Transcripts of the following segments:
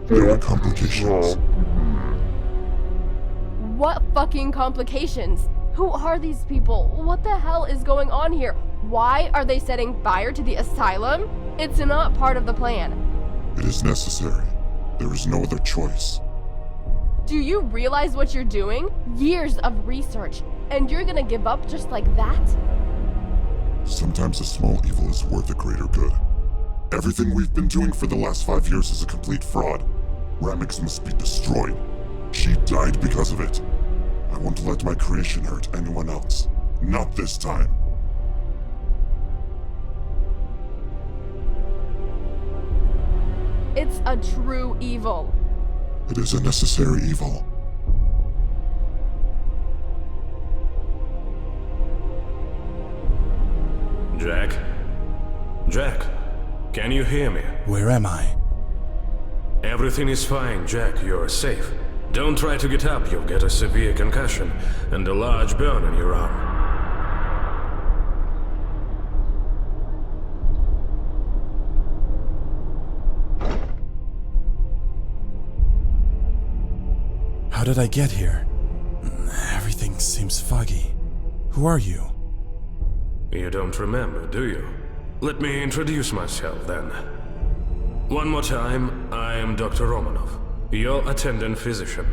There are complications. What fucking complications? Who are these people? What the hell is going on here? Why are they setting fire to the asylum? It's not part of the plan. It is necessary. There is no other choice. Do you realize what you're doing? Years of research, and you're gonna give up just like that? Sometimes a small evil is worth a greater good. Everything we've been doing for the last 5 years is a complete fraud. Rammex must be destroyed. She died because of it. I won't let my creation hurt anyone else. Not this time. It's a true evil. It is a necessary evil. Jack? Jack, can you hear me? Where am I? Everything is fine, Jack. You're safe. Don't try to get up. You'll get a severe concussion and a large burn in your arm. How did I get here? Everything seems foggy. Who are you? You don't remember, do you? Let me introduce myself then. One more time, I am Dr. Romanov, your attendant physician.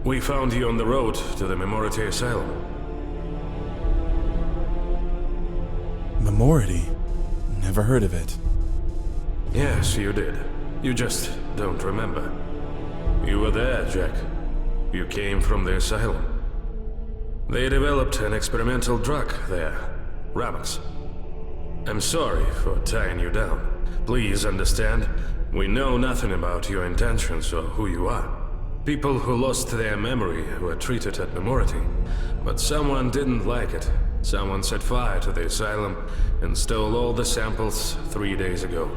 We found you on the road to the Memority Asylum. Memority? Never heard of it. Yes, you did. You just don't remember. You were there, Jack. You came from the asylum. They developed an experimental drug there, Rammex. I'm sorry for tying you down. Please understand, we know nothing about your intentions or who you are. People who lost their memory were treated at Memority, but someone didn't like it. Someone set fire to the asylum and stole all the samples 3 days ago.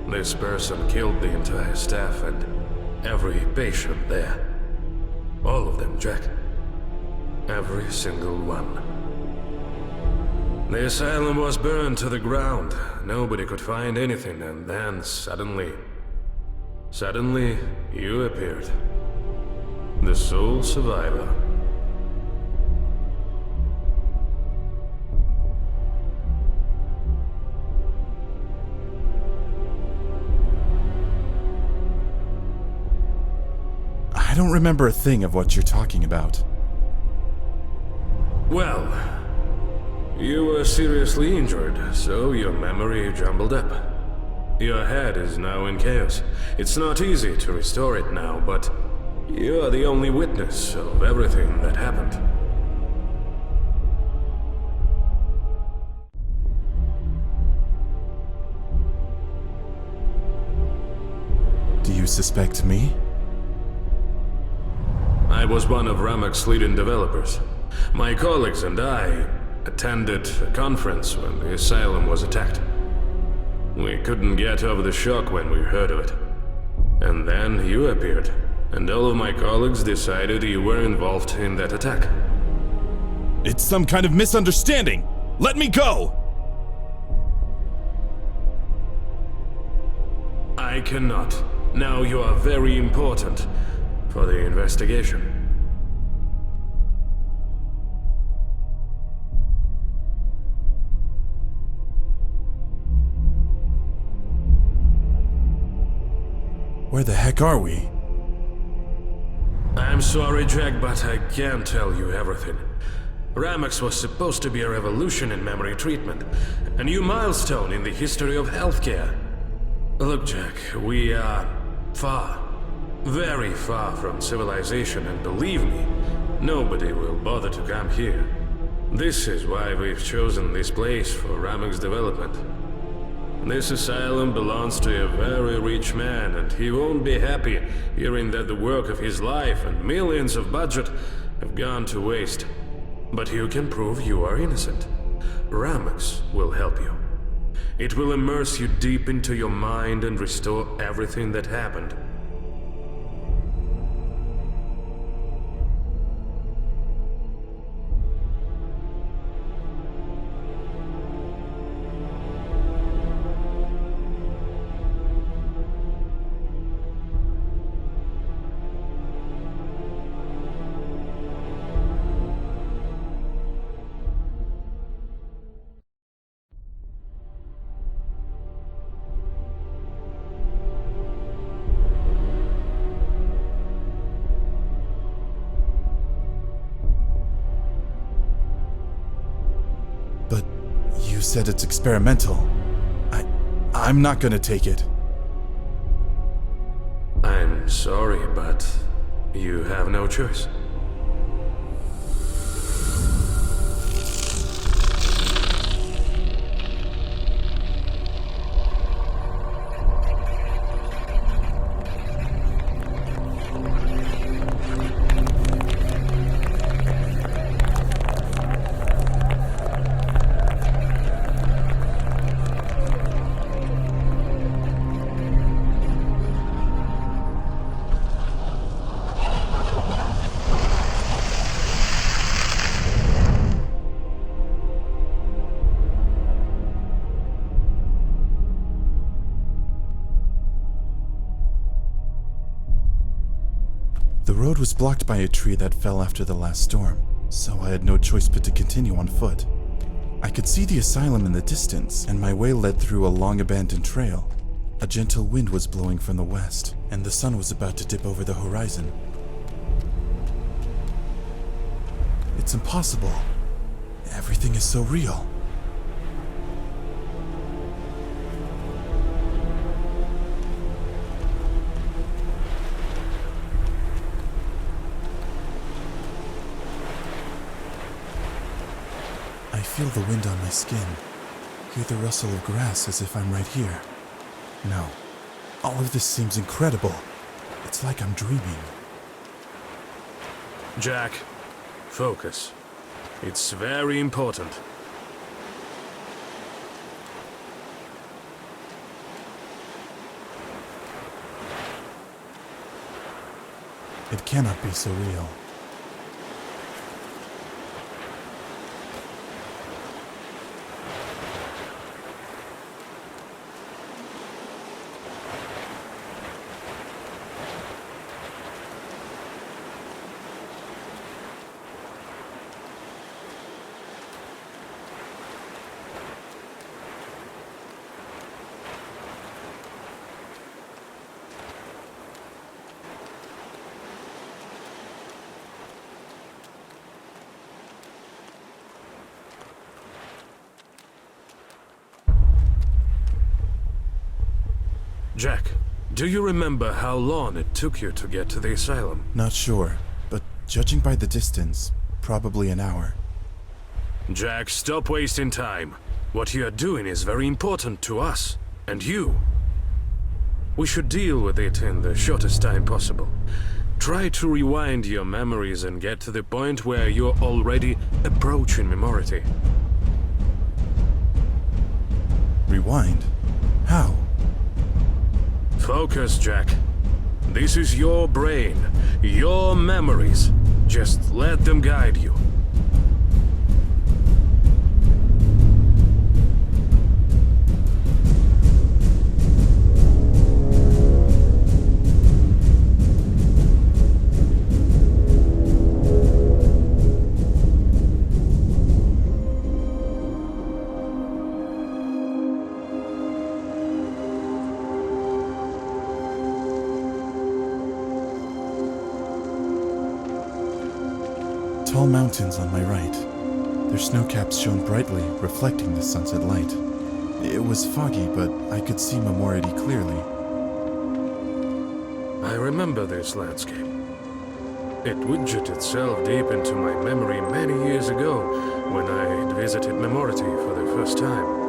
This person killed the entire staff and every patient there. All of them, Jack. Every single one. The asylum was burned to the ground. Nobody could find anything, and then suddenly, you appeared. The sole survivor. I don't remember a thing of what you're talking about. Well, you were seriously injured, so your memory jumbled up. Your head is now in chaos. It's not easy to restore it now, but you are the only witness of everything that happened. Do you suspect me? I was one of Rammex's leading developers. My colleagues and I attended a conference when the asylum was attacked. We couldn't get over the shock when we heard of it. And then you appeared, and all of my colleagues decided you were involved in that attack. It's some kind of misunderstanding! Let me go! I cannot. Now you are very important for the investigation. Where the heck are we? I'm sorry, Jack, but I can't tell you everything. Rammex was supposed to be a revolution in memory treatment, a new milestone in the history of healthcare. Look, Jack, we are far, very far from civilization, and believe me, nobody will bother to come here. This is why we've chosen this place for Rammex development. This asylum belongs to a very rich man, and he won't be happy hearing that the work of his life and millions of budget have gone to waste. But you can prove you are innocent. Rammex will help you. It will immerse you deep into your mind and restore everything that happened. said it's experimental. I'm not gonna take it. I'm sorry, but you have no choice. The road was blocked by a tree that fell after the last storm, so I had no choice but to continue on foot. I could see the asylum in the distance, and my way led through a long abandoned trail. A gentle wind was blowing from the west, and the sun was about to dip over the horizon. It's impossible. Everything is so real. I feel the wind on my skin, hear the rustle of grass as if I'm right here. No, all of this seems incredible. It's like I'm dreaming. Jack, focus. It's very important. It cannot be so real. Jack, do you remember how long it took you to get to the asylum? Not sure, but judging by the distance, probably an hour. Jack, stop wasting time. What you are doing is very important to us, and you. We should deal with it in the shortest time possible. Try to rewind your memories and get to the point where you're already approaching memority. Rewind? How? Focus, Jack. This is your brain, your memories. Just let them guide you. Tall mountains on my right. Their snowcaps shone brightly, reflecting the sunset light. It was foggy, but I could see memority clearly. I remember this landscape. It widgeted itself deep into my memory many years ago when I visited Memority for the first time.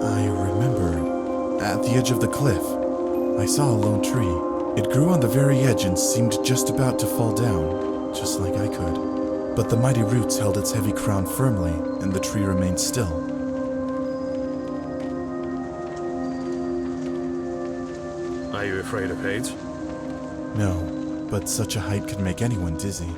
I remember, at the edge of the cliff, I saw a lone tree. It grew on the very edge and seemed just about to fall down, just like I could. But the mighty roots held its heavy crown firmly, and the tree remained still. Are you afraid of heights? No, but such a height could make anyone dizzy.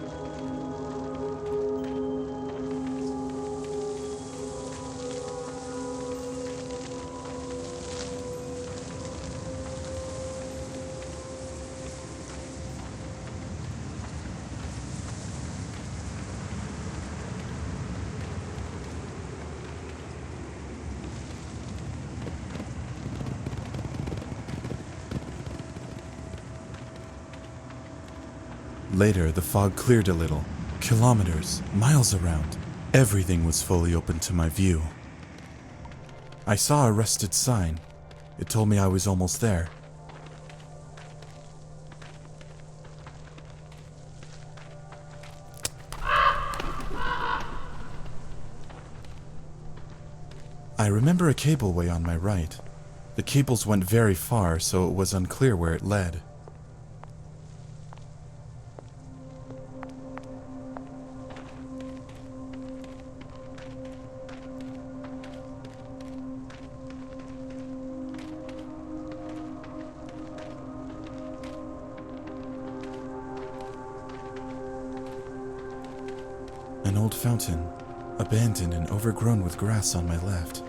Later, the fog cleared a little. Kilometers, miles around. Everything was fully open to my view. I saw a rusted sign. It told me I was almost there. I remember a cableway on my right. The cables went very far, so it was unclear where it led. An old fountain, abandoned and overgrown with grass on my left.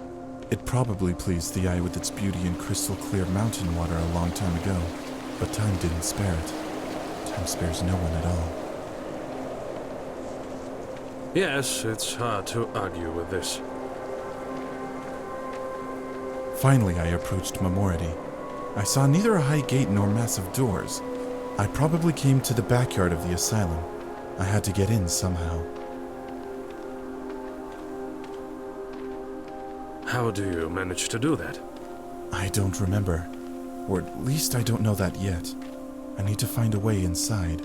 It probably pleased the eye with its beauty and crystal clear mountain water a long time ago, but time didn't spare it. Time spares no one at all. Yes, it's hard to argue with this. Finally, I approached Memority. I saw neither a high gate nor massive doors. I probably came to the backyard of the asylum. I had to get in somehow. How do you manage to do that? I don't remember. Or at least I don't know that yet. I need to find a way inside.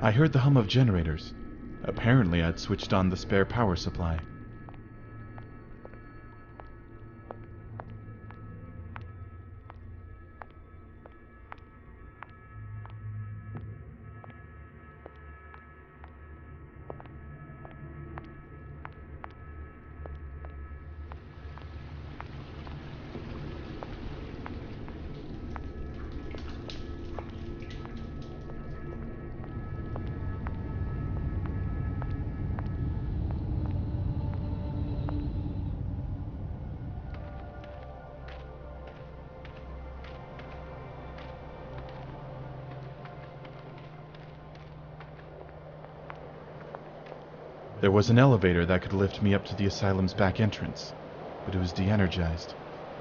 I heard the hum of generators. Apparently, I'd switched on the spare power supply. There was an elevator that could lift me up to the asylum's back entrance, but it was de-energized.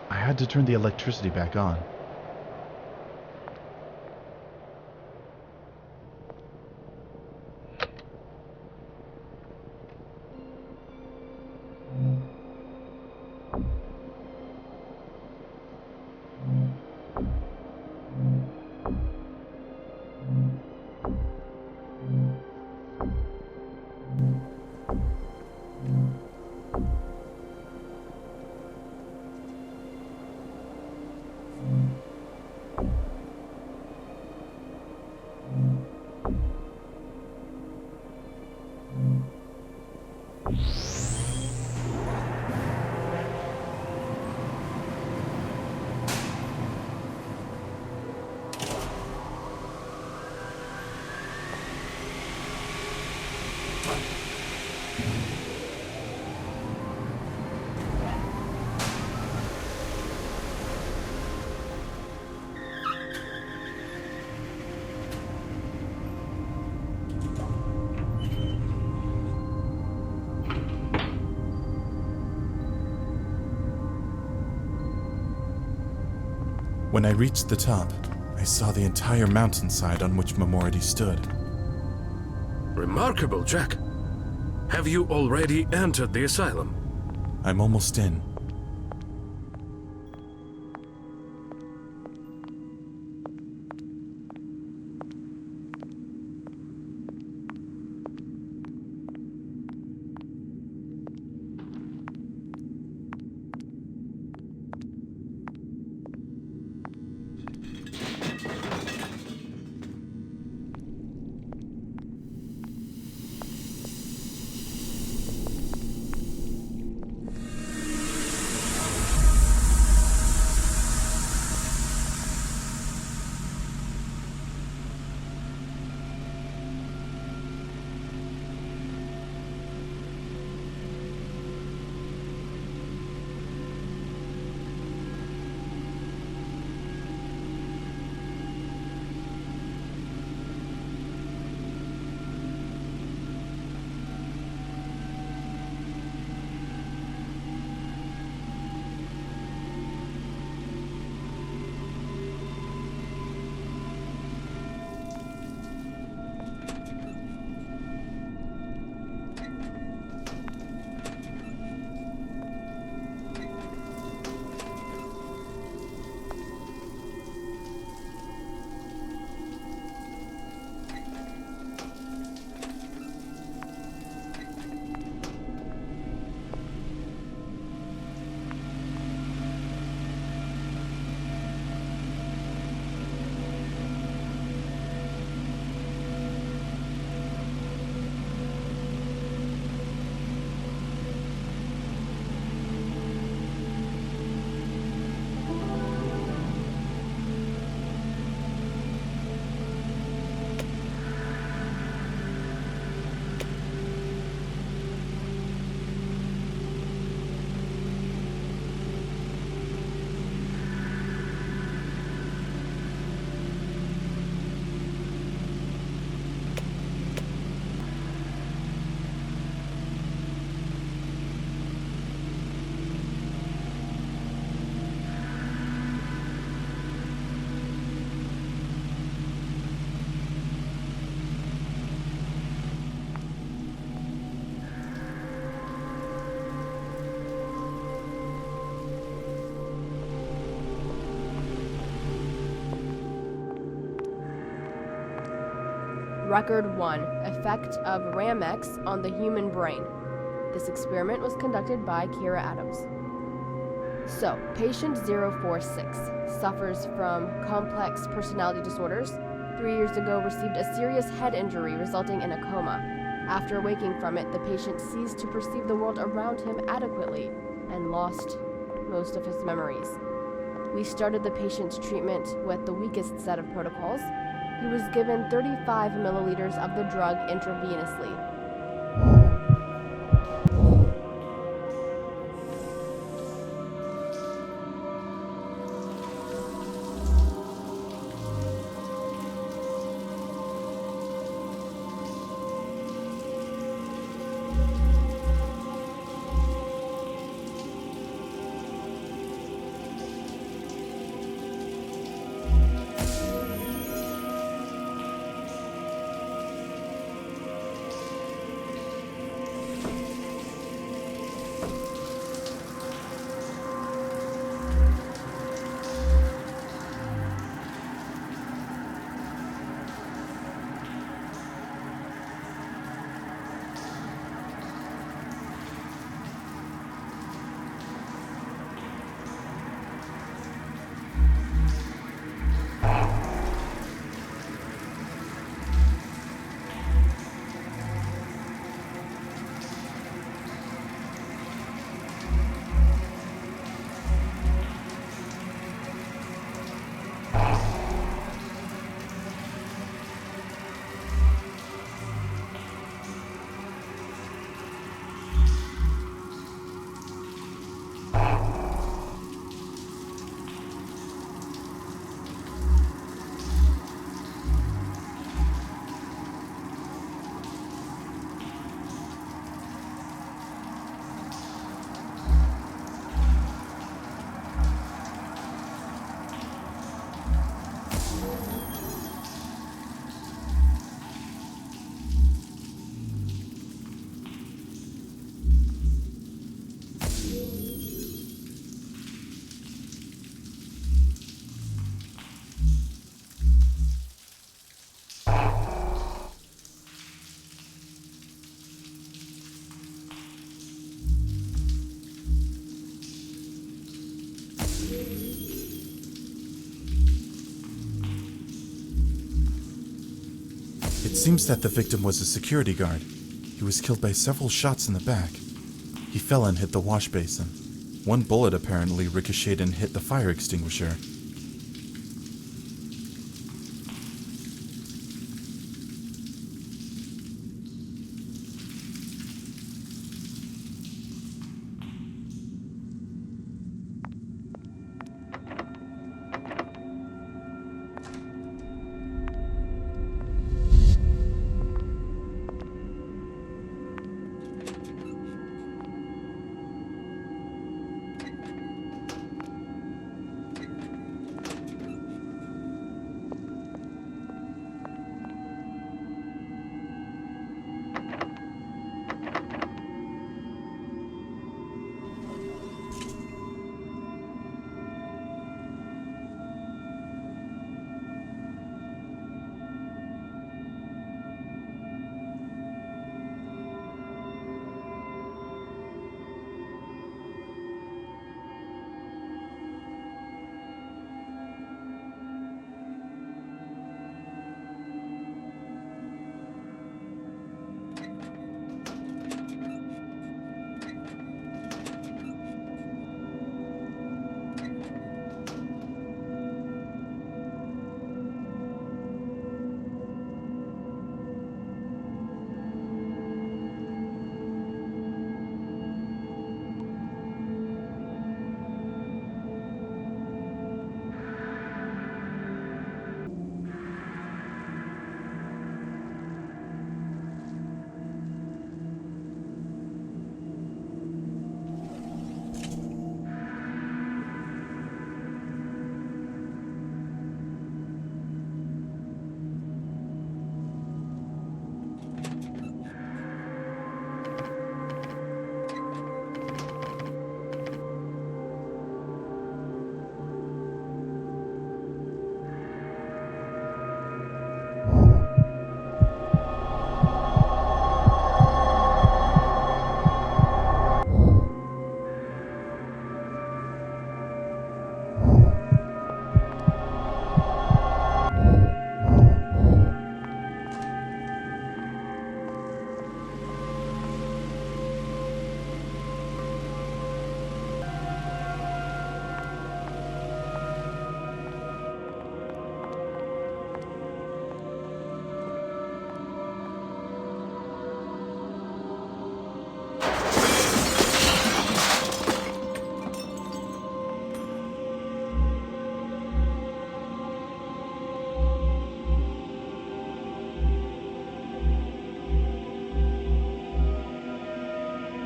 I had to turn the electricity back on. When I reached the top, I saw the entire mountainside on which Memority stood. Remarkable, Jack. Have you already entered the asylum? I'm almost in. Record 1. Effect of Rammex on the human brain. This experiment was conducted by Kira Adams. So, patient 046 suffers from complex personality disorders. 3 years ago received a serious head injury resulting in a coma. After waking from it, the patient ceased to perceive the world around him adequately and lost most of his memories. We started the patient's treatment with the weakest set of protocols. He was given 35 milliliters of the drug intravenously. It seems that the victim was a security guard. He was killed by several shots in the back. He fell and hit the wash basin. One bullet apparently ricocheted and hit the fire extinguisher.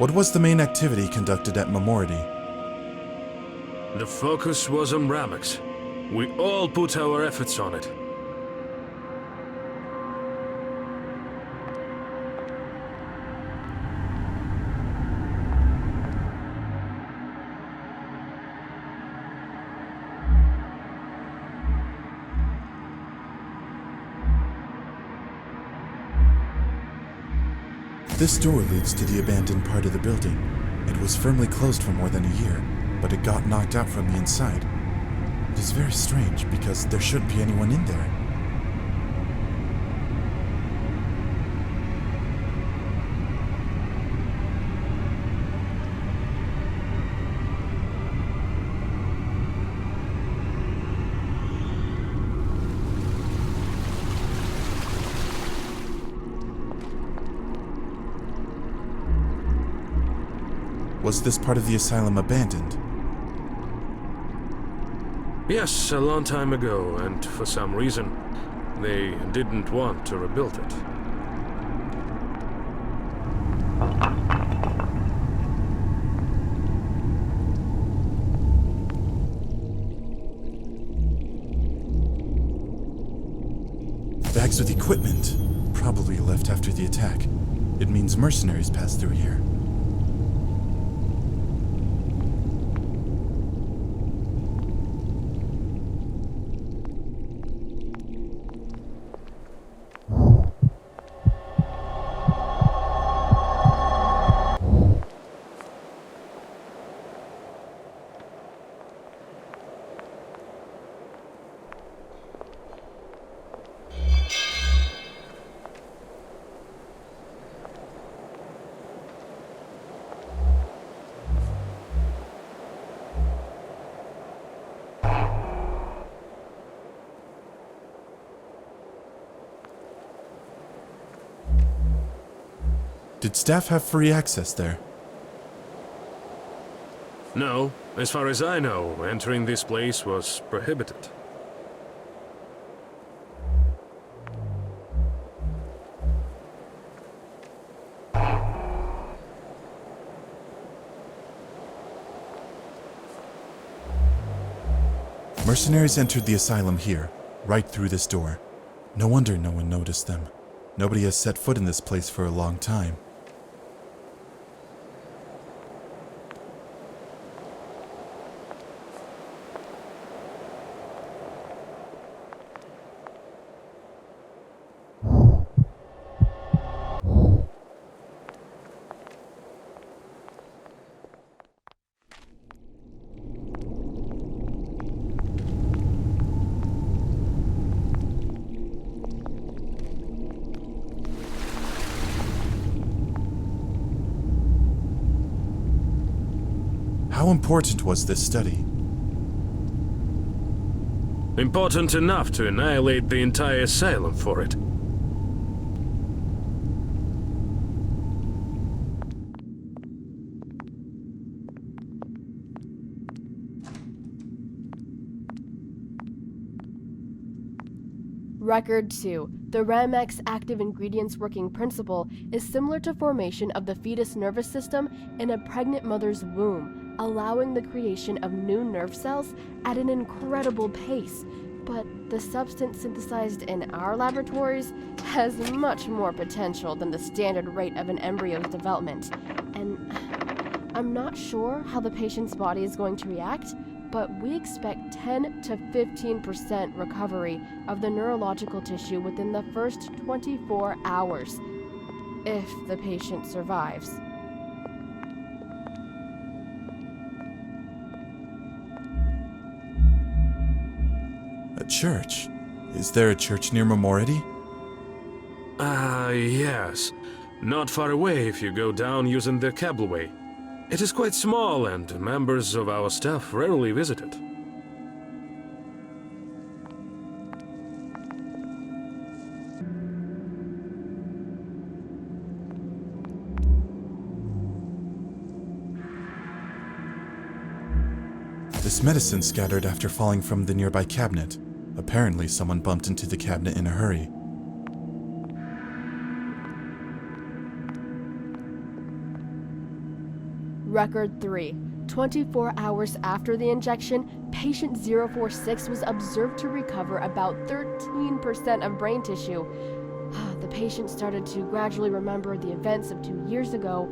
What was the main activity conducted at Memority? The focus was on Rammex. We all put our efforts on it. This door leads to the abandoned part of the building. It was firmly closed for more than a year, but it got knocked out from the inside. It is very strange because there shouldn't be anyone in there. Was this part of the asylum abandoned? Yes, a long time ago, and for some reason, they didn't want to rebuild it. Bags with equipment, probably left after the attack. It means mercenaries passed through here. Did staff have free access there? No, as far as I know, entering this place was prohibited. Mercenaries entered the asylum here, right through this door. No wonder no one noticed them. Nobody has set foot in this place for a long time. How important was this study? Important enough to annihilate the entire asylum for it. Record 2. The Rammex active ingredients working principle is similar to formation of the fetus nervous system in a pregnant mother's womb, allowing the creation of new nerve cells at an incredible pace. But the substance synthesized in our laboratories has much more potential than the standard rate of an embryo's development. And I'm not sure how the patient's body is going to react, but we expect 10 to 15% recovery of the neurological tissue within the first 24 hours, if the patient survives. A church? Is there a church near Memority? Yes. Not far away if you go down using the cableway. It is quite small, and members of our staff rarely visit it. This medicine scattered after falling from the nearby cabinet. Apparently, someone bumped into the cabinet in a hurry. Record 3. 24 hours after the injection, patient 046 was observed to recover about 13% of brain tissue. The patient started to gradually remember the events of 2 years ago.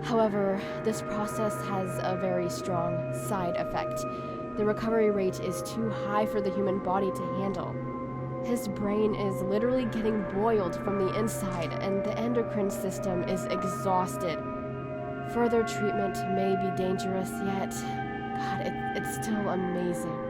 However, this process has a very strong side effect. The recovery rate is too high for the human body to handle. His brain is literally getting boiled from the inside, and the endocrine system is exhausted. Further treatment may be dangerous, yet, God, it's still amazing.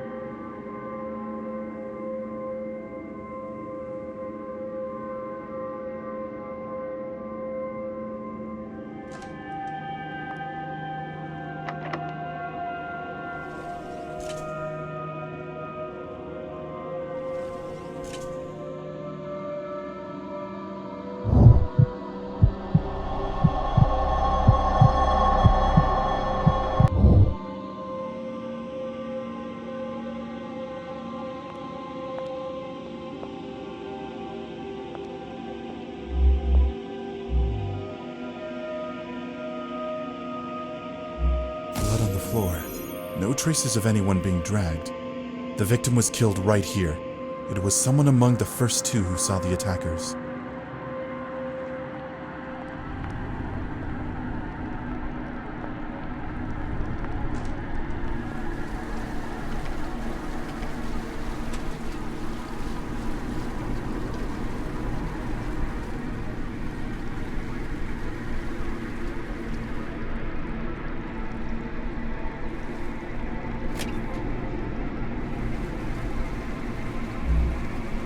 Blood on the floor. No traces of anyone being dragged. The victim was killed right here. It was someone among the first two who saw the attackers.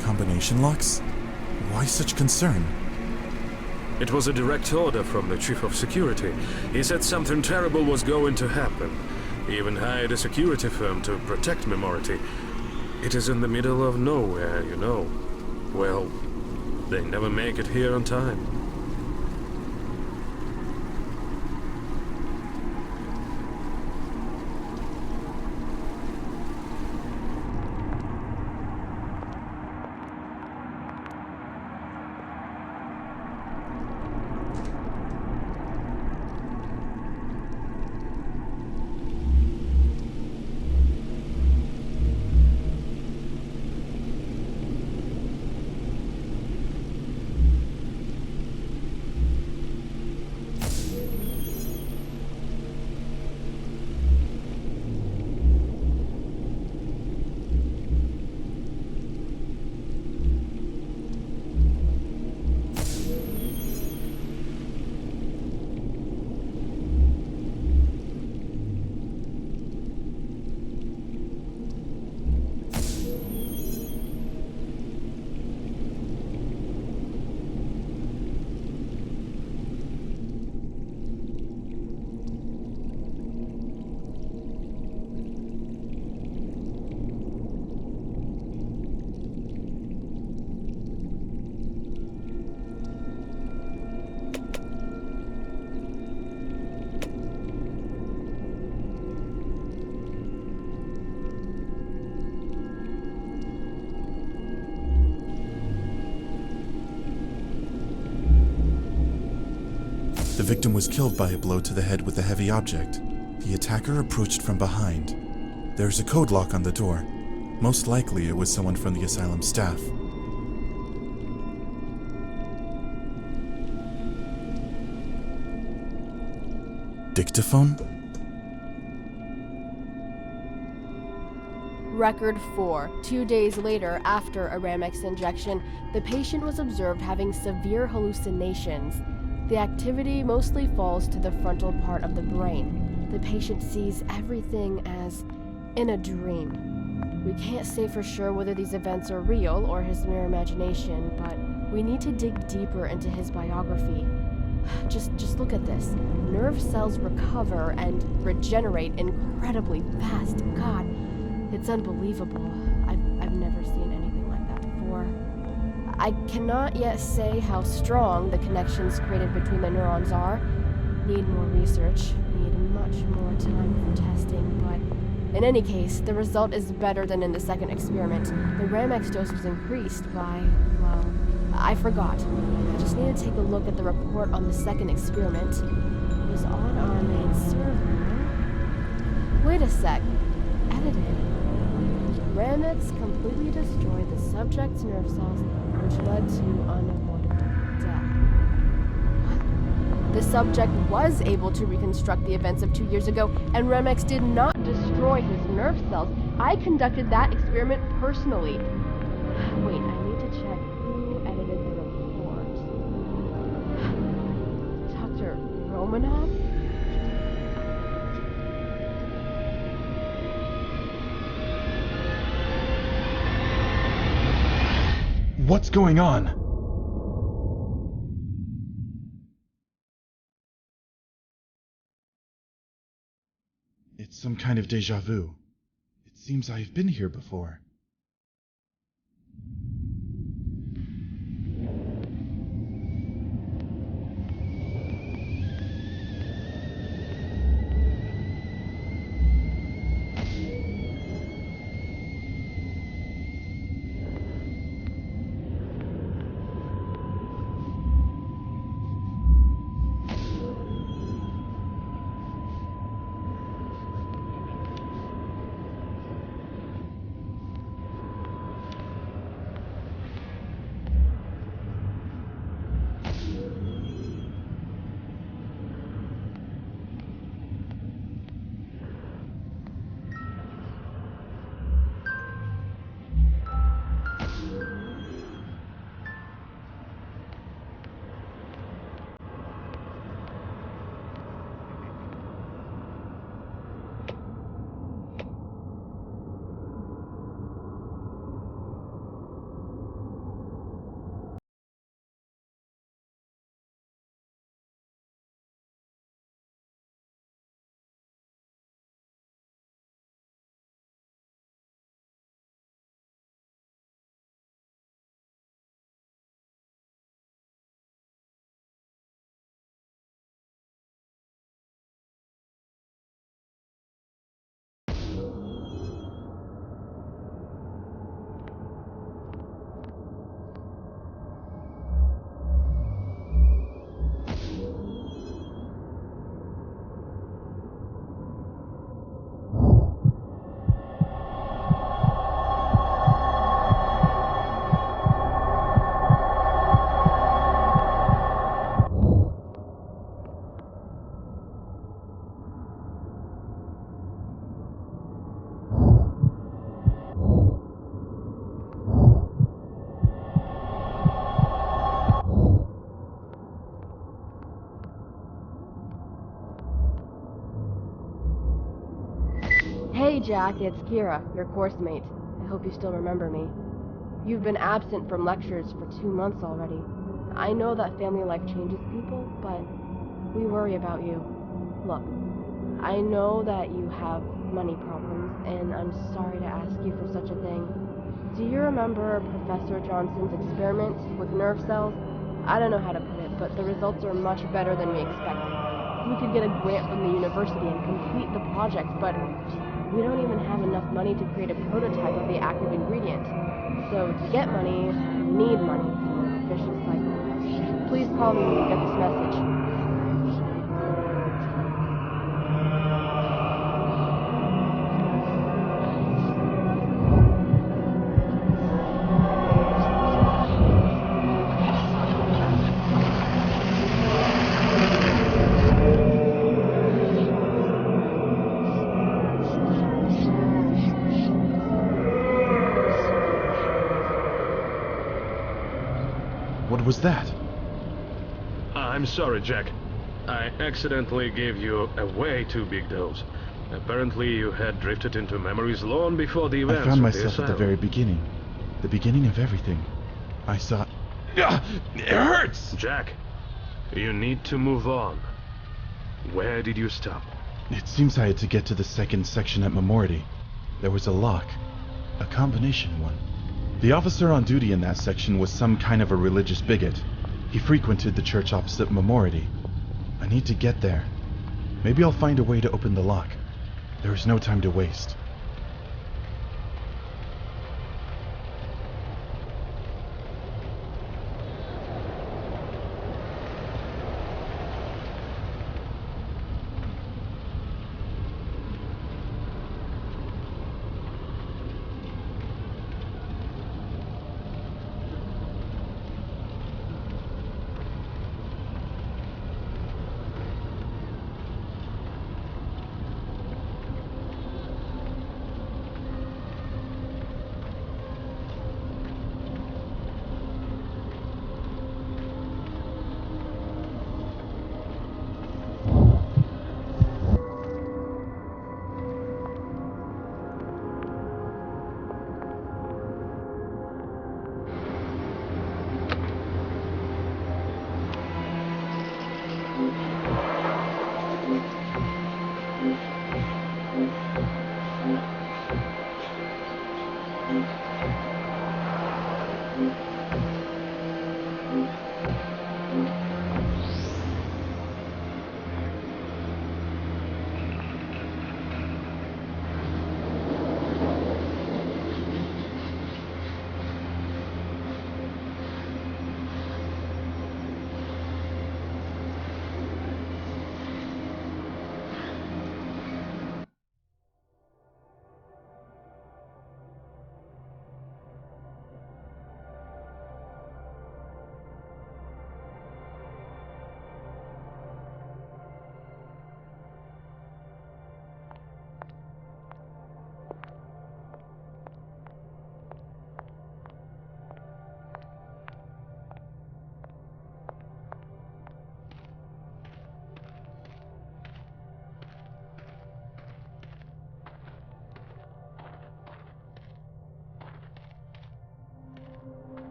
Combination locks? Why such concern? It was a direct order from the chief of security. He said something terrible was going to happen. He even hired a security firm to protect Memority. It is in the middle of nowhere, you know. Well, they never make it here on time. The victim was killed by a blow to the head with a heavy object. The attacker approached from behind. There's a code lock on the door. Most likely it was someone from the asylum staff. Dictaphone? Record 4. 2 days later, after a Rammex injection, the patient was observed having severe hallucinations. The activity mostly falls to the frontal part of the brain. The patient sees everything as in a dream. We can't say for sure whether these events are real or his mere imagination, but we need to dig deeper into his biography. Just look at this. Nerve cells recover and regenerate incredibly fast. God, it's unbelievable. I've never seen anything like that before. I cannot yet say how strong the connections created between the neurons are. Need more research, need much more time for testing, but in any case, the result is better than in the second experiment. The Rammex dose was increased by, well, I forgot. I just need to take a look at the report on the second experiment. It was on our main server. Wait a sec. Edited. Rammex completely destroyed the subject's nerve cells, which led to unavoidable death. What? The subject was able to reconstruct the events of 2 years ago, and Rammex did not destroy his nerve cells. I conducted that experiment personally. Wait, I need to check who edited the report. Dr. Romanov? What's going on? It's some kind of déjà vu. It seems I've been here before. Hey Jack, it's Kira, your course mate. I hope you still remember me. You've been absent from lectures for 2 months already. I know that family life changes people, but we worry about you. Look, I know that you have money problems, and I'm sorry to ask you for such a thing. Do you remember Professor Johnson's experiments with nerve cells? I don't know how to put it, but the results are much better than we expected. We could get a grant from the university and complete the project, but we don't even have enough money to create a prototype of the active ingredient. So to get money, we need money. Vicious cycle. Please call me when you get this message. was that? I'm sorry, Jack. I accidentally gave you a way too big dose. Apparently you had drifted into memories long before the events I found of myself the at the asylum. very beginning. The beginning of everything. I saw... It hurts! Jack, you need to move on. Where did you stop? It seems I had to get to the second section at Memority. There was a lock. A combination one. The officer on duty in that section was some kind of a religious bigot. He frequented the church opposite Memority. I need to get there. Maybe I'll find a way to open the lock. There is no time to waste.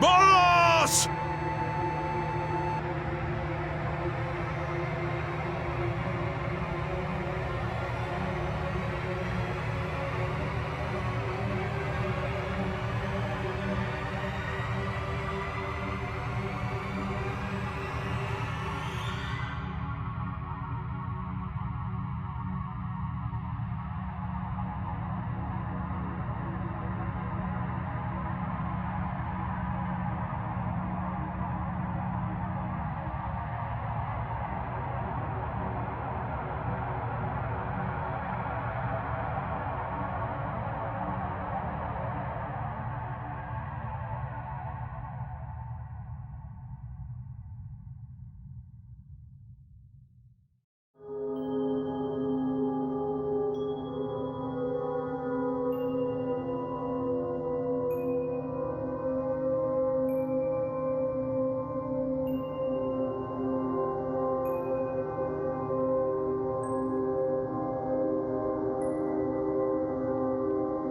Boss!